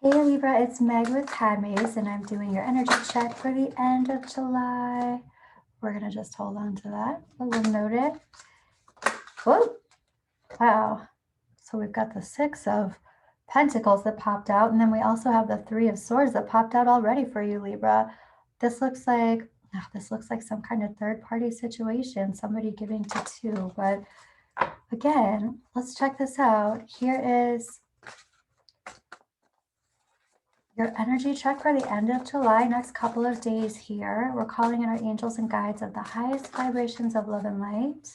Hey Libra, it's Meg with Padmes, and I'm doing your energy check for the end of July. We're going to just hold on to that. We'll note it. Whoa! Wow. So we've got the Six of Pentacles that popped out, and then we also have the Three of Swords that popped out already for you, Libra. This looks like some kind of third-party situation, somebody giving to two. But again, let's check this out. Here is your energy check for the end of July, next couple of days here. We're calling in our angels and guides of the highest vibrations of love and light.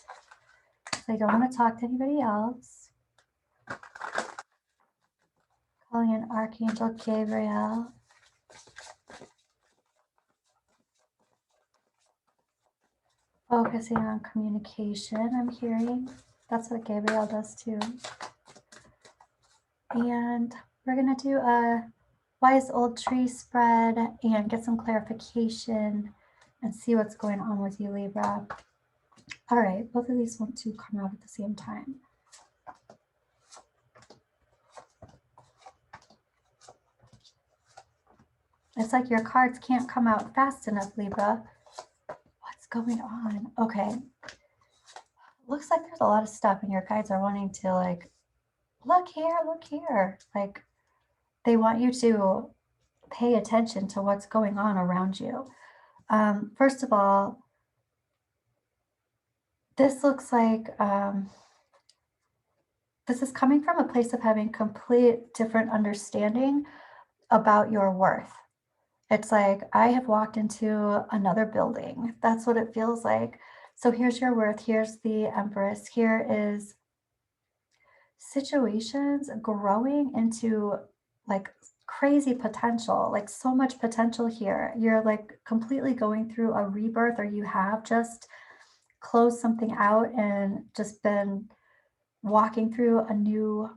So I don't want to talk to anybody else. Calling in Archangel Gabriel. Focusing on communication, I'm hearing. That's what Gabriel does too. And we're going to do a wise old tree spread and get some clarification and see what's going on with you, Libra. All right, both of these want to come out at the same time. It's like your cards can't come out fast enough, Libra. What's going on? Okay. Looks like there's a lot of stuff and your guides are wanting to like, look here. Like they want you to pay attention to what's going on around you. First of all, this looks like this is coming from a place of having complete different understanding about your worth. It's like I have walked into another building. That's what it feels like. So here's your worth. Here's the Empress. Here is situations growing into like crazy potential, like so much potential here. You're like completely going through a rebirth, or you have just closed something out and just been walking through a new,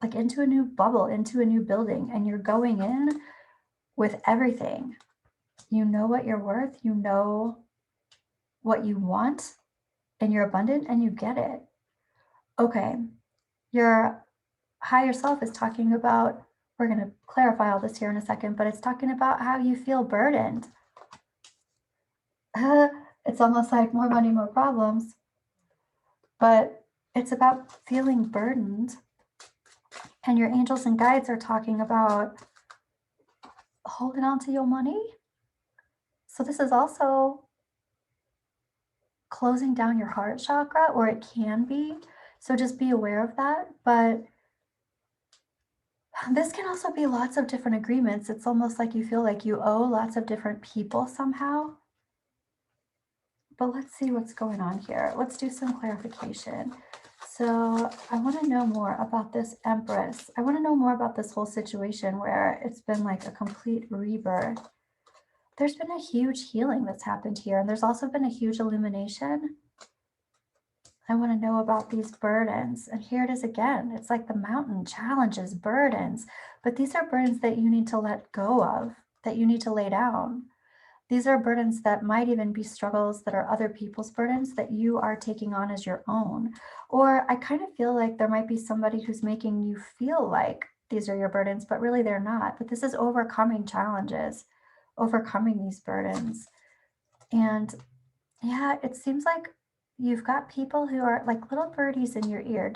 like into a new bubble, into a new building, and you're going in with everything. You know what you're worth, you know what you want, and you're abundant and you get it. Okay, your higher self is talking about, we're going to clarify all this here in a second, but it's talking about how you feel burdened. It's almost like more money, more problems, but it's about feeling burdened. And your angels and guides are talking about holding on to your money. So this is also closing down your heart chakra, or it can be. So just be aware of that. But this can also be lots of different agreements. It's almost like you feel like you owe lots of different people somehow. But let's see what's going on here. Let's do some clarification. So I want to know more about this Empress. I want to know more about this whole situation where it's been like a complete rebirth. There's been a huge healing that's happened here, and there's also been a huge illumination. I want to know about these burdens. And here it is again. It's like the mountain, challenges, burdens. But these are burdens that you need to let go of, that you need to lay down. These are burdens that might even be struggles that are other people's burdens that you are taking on as your own. Or I kind of feel like there might be somebody who's making you feel like these are your burdens, but really they're not. But this is overcoming challenges, overcoming these burdens. And yeah, it seems like you've got people who are like little birdies in your ear,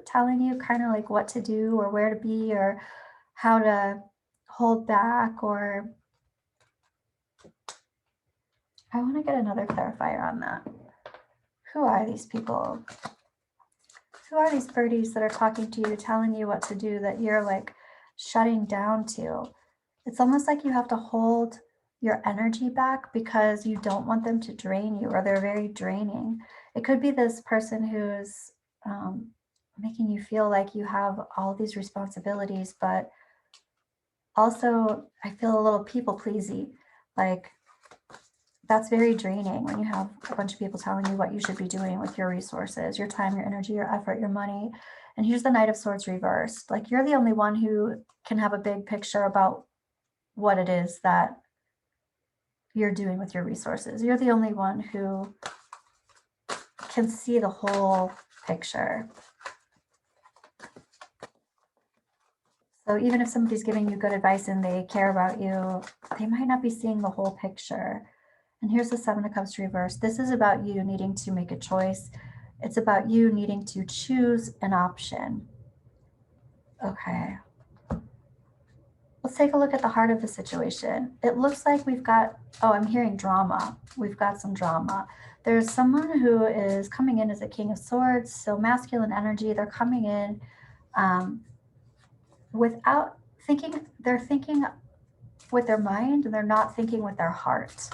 telling you kind of like what to do or where to be or how to hold back. Or I want to get another clarifier on that. Who are these people? Who are these birdies that are talking to you, telling you what to do, that you're like shutting down to? It's almost like you have to hold your energy back because you don't want them to drain you, or they're very draining. It could be this person who's making you feel like you have all these responsibilities, but also I feel a little people pleasy. Like that's very draining when you have a bunch of people telling you what you should be doing with your resources, your time, your energy, your effort, your money. And here's the Knight of Swords reversed. Like you're the only one who can have a big picture about what it is that you're doing with your resources. You're the only one who can see the whole picture. So even if somebody's giving you good advice and they care about you, they might not be seeing the whole picture. And here's the Seven of Cups reversed. This is about you needing to make a choice. It's about you needing to choose an option. Okay. Let's take a look at the heart of the situation. It looks like we've got, oh, I'm hearing drama. We've got some drama. There's someone who is coming in as a King of Swords, so masculine energy. They're coming in without thinking. They're thinking with their mind and they're not thinking with their heart.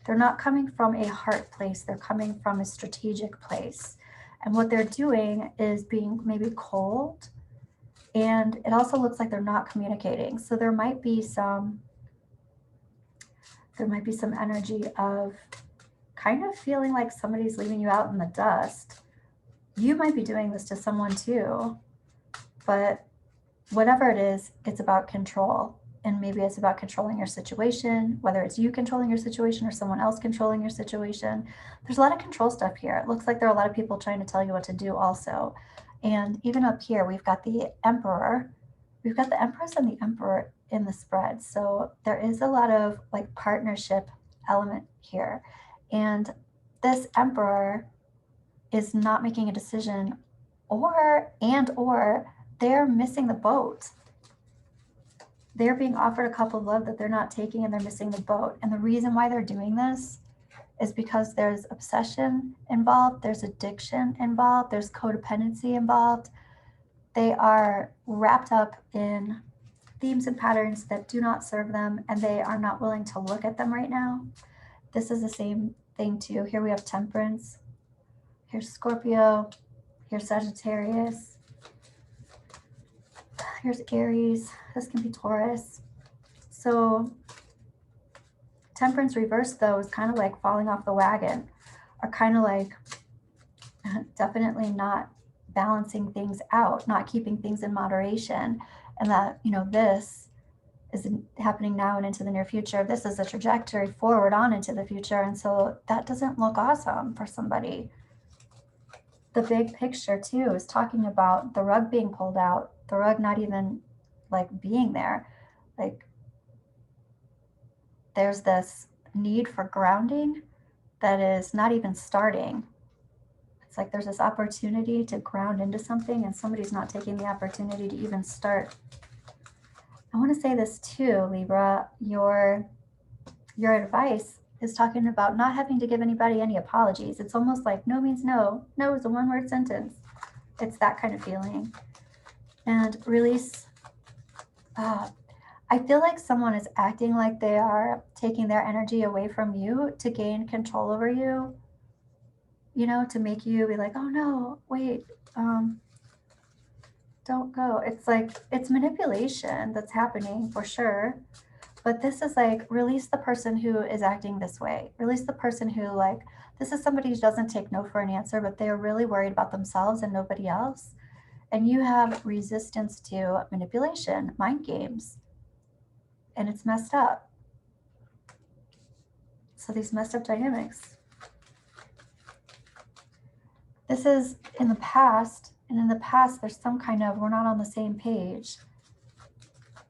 They're not coming from a heart place. They're coming from a strategic place. And what they're doing is being maybe cold. And it also looks like they're not communicating. So there might be some energy of kind of feeling like somebody's leaving you out in the dust. You might be doing this to someone too, but whatever it is, it's about control. And maybe it's about controlling your situation, whether it's you controlling your situation or someone else controlling your situation. There's a lot of control stuff here. It looks like there are a lot of people trying to tell you what to do also. And even up here, we've got the Emperor. We've got the Empress and the Emperor in the spread. So there is a lot of like partnership element here. And this Emperor is not making a decision or they're missing the boat. They're being offered a cup of love that they're not taking and they're missing the boat. And the reason why they're doing this is because there's obsession involved, there's addiction involved, there's codependency involved. They are wrapped up in themes and patterns that do not serve them, and they are not willing to look at them right now. This is the same thing too. Here we have Temperance. Here's Scorpio. Here's Sagittarius. Here's Aries. This can be Taurus. So Temperance reversed, though, is kind of like falling off the wagon, or kind of like definitely not balancing things out, not keeping things in moderation. And that, this is happening now and into the near future. This is a trajectory forward on into the future. And so that doesn't look awesome for somebody. The big picture, too, is talking about the rug being pulled out, the rug not even like being there. Like there's this need for grounding that is not even starting. It's like there's this opportunity to ground into something and somebody's not taking the opportunity to even start. I want to say this too, Libra, your advice is talking about not having to give anybody any apologies. It's almost like no means no. No is a one-word sentence. It's that kind of feeling. And release. I feel like someone is acting like they are taking their energy away from you to gain control over you, to make you be like, oh no, wait, don't go. It's like, it's manipulation that's happening for sure. But this is like, release the person who is acting this way. Release the person who this is somebody who doesn't take no for an answer, but they're really worried about themselves and nobody else. And you have resistance to manipulation, mind games. And it's messed up. So these messed up dynamics. This is in the past, and in the past there's some kind of, we're not on the same page.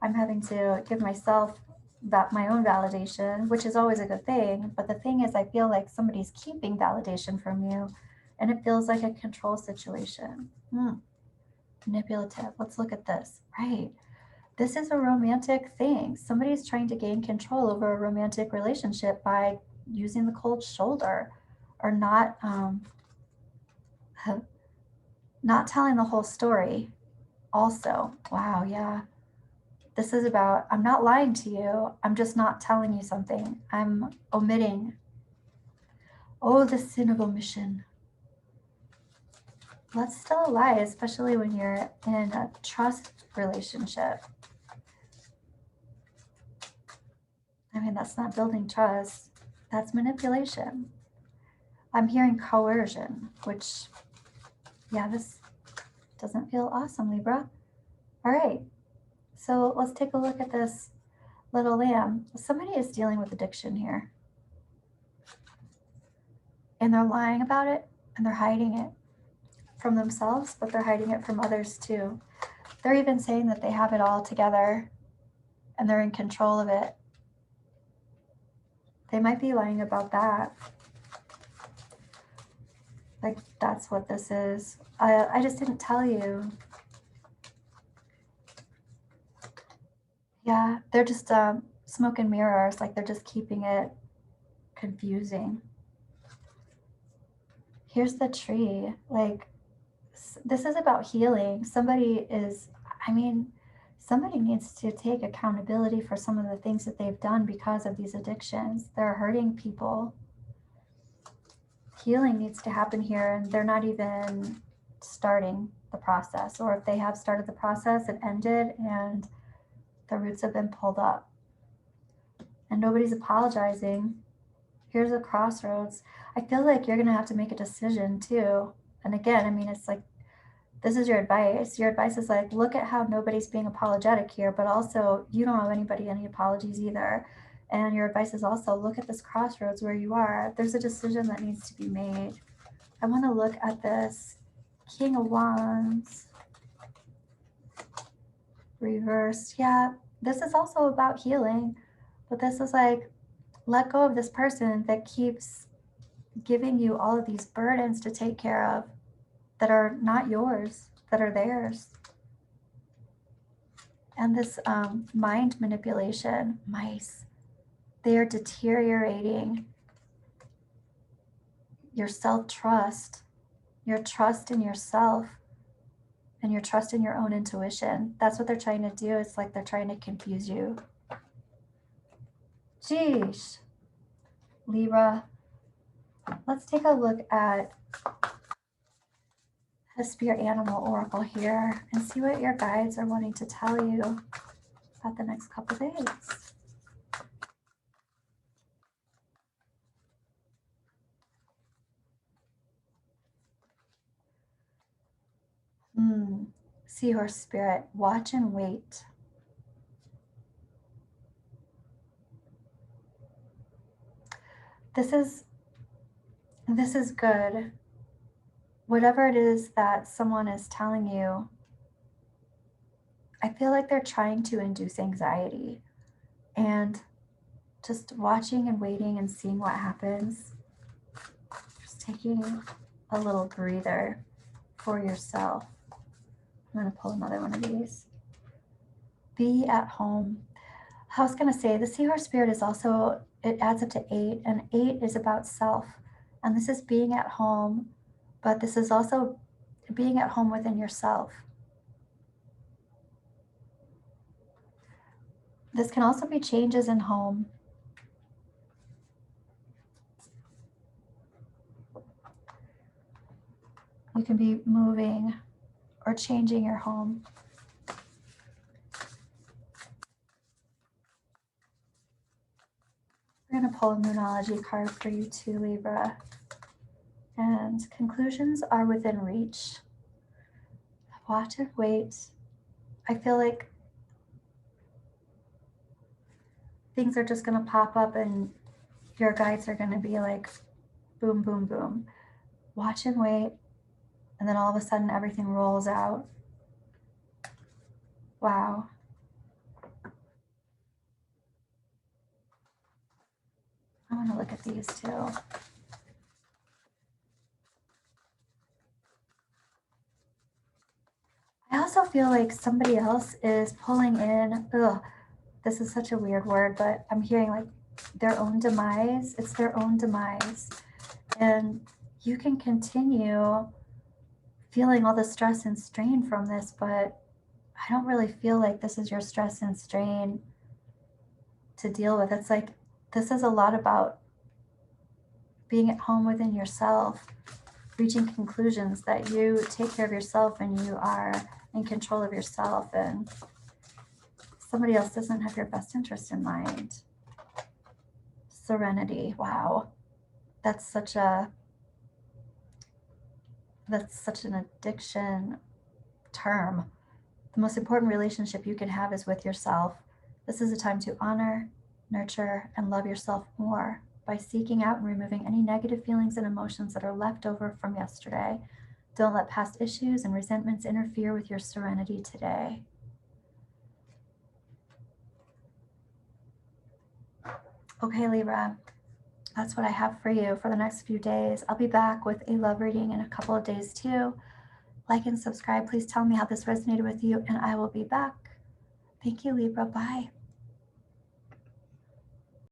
I'm having to give myself my own validation, which is always a good thing. But the thing is, I feel like somebody's keeping validation from you, and it feels like a control situation. Manipulative. Let's look at this. Right. This is a romantic thing. Somebody's trying to gain control over a romantic relationship by using the cold shoulder or not telling the whole story. Also, wow, yeah. This is about, I'm not lying to you. I'm just not telling you something. I'm omitting. Oh, the sin of omission. Let's tell a lie, especially when you're in a trust relationship. I mean, that's not building trust. That's manipulation. I'm hearing coercion, which, yeah, this doesn't feel awesome, Libra. All right. So let's take a look at this little lamb. Somebody is dealing with addiction here. And they're lying about it and they're hiding it from themselves, but they're hiding it from others too. They're even saying that they have it all together and they're in control of it. They might be lying about that. Like, that's what this is. I just didn't tell you. Yeah, they're just smoke and mirrors. Like, they're just keeping it confusing. Here's the tree. Like, this is about healing. Somebody needs to take accountability for some of the things that they've done because of these addictions. They're hurting people. Healing needs to happen here, and they're not even starting the process. Or if they have started the process, it ended and the roots have been pulled up. And nobody's apologizing. Here's a crossroads. I feel like you're going to have to make a decision too. And again, I mean, it's like, this is your advice. Your advice is like, look at how nobody's being apologetic here, but also you don't owe anybody any apologies either. And your advice is also, look at this crossroads where you are. There's a decision that needs to be made. I want to look at this King of Wands reversed. Yeah, this is also about healing, but this is like, let go of this person that keeps giving you all of these burdens to take care of that are not yours, that are theirs. And this mind manipulation, mice, they are deteriorating your self-trust, your trust in yourself, and your trust in your own intuition. That's what they're trying to do. It's like they're trying to confuse you. Geesh. Libra, let's take a look at the Spirit Animal Oracle here and see what your guides are wanting to tell you about the next couple days. Seahorse Spirit, watch and wait. This is good. Whatever it is that someone is telling you, I feel like they're trying to induce anxiety, and just watching and waiting and seeing what happens. Just taking a little breather for yourself. I'm going to pull another one of these. Be at home. I was going to say the Seahorse Spirit is also, it adds up to 8, and 8 is about self. And this is being at home, but this is also being at home within yourself. This can also be changes in home. You can be moving or changing your home. We're going to pull a Moonology card for you too, Libra. And conclusions are within reach. Watch and wait. I feel like things are just going to pop up and your guides are going to be like, boom, boom, boom. Watch and wait. And then all of a sudden everything rolls out. Wow. I want to look at these too. I also feel like somebody else is pulling in, this is such a weird word, but I'm hearing like their own demise. It's their own demise. And you can continue feeling all the stress and strain from this, but I don't really feel like this is your stress and strain to deal with. It's like, this is a lot about being at home within yourself, reaching conclusions that you take care of yourself and you are in control of yourself, and somebody else doesn't have your best interest in mind. Serenity. Wow. That's such an addiction term. The most important relationship you can have is with yourself. This is a time to honor, nurture, and love yourself more by seeking out and removing any negative feelings and emotions that are left over from yesterday. Don't let past issues and resentments interfere with your serenity today. Okay, Libra, that's what I have for you for the next few days. I'll be back with a love reading in a couple of days too. Like and subscribe. Please tell me how this resonated with you, and I will be back. Thank you, Libra. Bye.